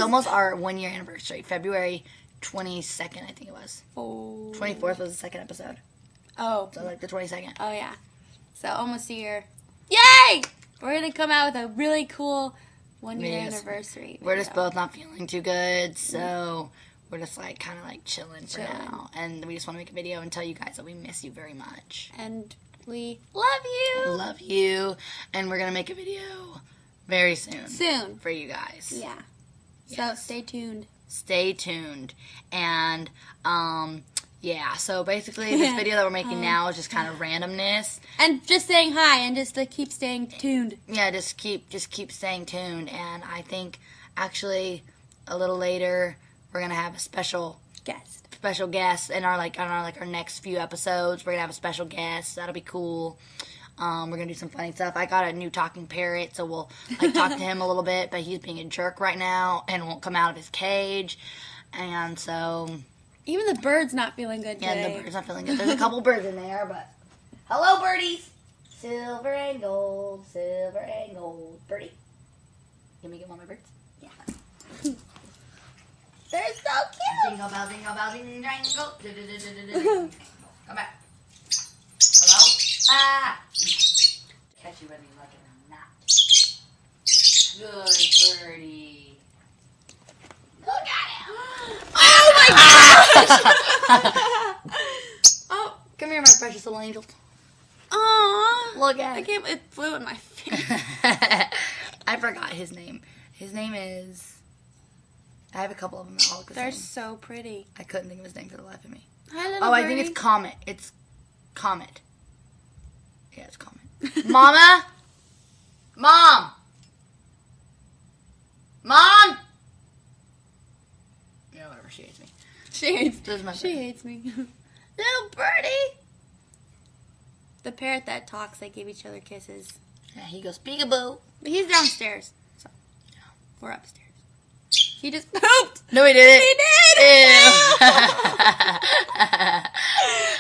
It's almost our 1 year anniversary. February 22nd, I think it was. Oh. 24th was the second episode. Oh. So like the 22nd. Oh, yeah. So almost a year. Yay! We're going to come out with a really cool 1 year anniversary video. We're just both not feeling too good, so we're just like kind of like chilling for now. And we just want to make a video and tell you guys that we miss you very much. And we love you. Love you. And we're going to make a video very soon. Soon. For you guys. Yeah. Yes. So stay tuned. Stay tuned. And, yeah, so basically this video that we're making now is just kind of randomness. And just saying hi and just to keep staying tuned. Yeah, just keep staying tuned. And I think actually a little later we're gonna have a special guest in our our next few episodes. We're gonna have a special guest. That'll be cool. We're gonna do some funny stuff. I got a new talking parrot, so we'll like talk to him a little bit, but he's being a jerk right now and won't come out of his cage. And so even the bird's not feeling good today. Yeah, the bird's not feeling good. There's a couple birds in there, but hello, birdies. Silver and gold, birdie. Can we get one of my birds? Yeah. They're so cute. Jingle bell, ding, jangle. Come back. Hello? Ah! Catch you whether you like it or not. Good birdie. Look at him! Oh my gosh! Oh, come here, my precious little angel. Aww. Look at it. It flew in my face. I forgot his name. His name is... I have a couple of them that all look the same. They're so pretty. I couldn't think of his name for the life of me. Hi, little birdie. I think it's Comet. It's Comet. Yeah, it's Comet. Mama? Mom! Mom! Yeah, whatever. She hates me. She hates me. Little birdie! The parrot that talks, they give each other kisses. Yeah, he goes peekaboo. But he's downstairs. So, we're upstairs. He just pooped. No, he didn't. He did. Ew.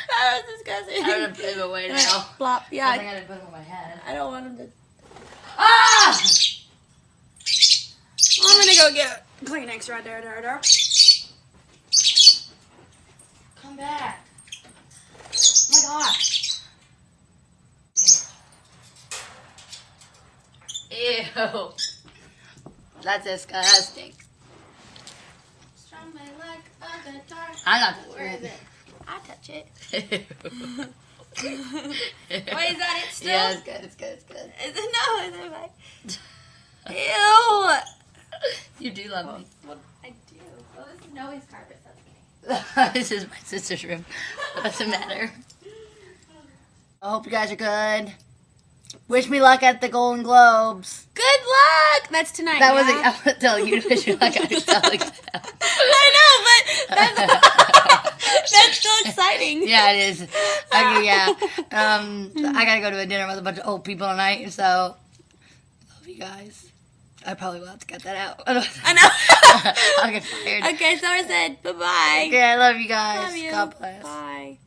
That was disgusting. I'm going to put him away now. Plop. Yeah. I think I didn't put him on my head. I don't want him to. Ah! I'm going to go get Kleenex right there. Come back. Oh my gosh. Ew. That's disgusting. Strum my leg a guitar. I'm not touching Where is it. it? I touch it. Wait, Wait, is that it still? Yeah, it's good. Is it? No, is it like... Ew. You do love me. Well, I do. Well, this is Noe's carpet. That's okay. This is my sister's room. Doesn't matter. I hope you guys are good. Wish me luck at the Golden Globes. Good luck! That's tonight. That was I was telling you to wish me luck. I was telling you that. I know, but that's so exciting. Yeah, it is. Okay, yeah. I gotta go to a dinner with a bunch of old people tonight, so love you guys. I probably will have to cut that out. I know. I'll get fired. Okay, so I said bye-bye. Okay, I love you guys. Love you. God bless. Bye.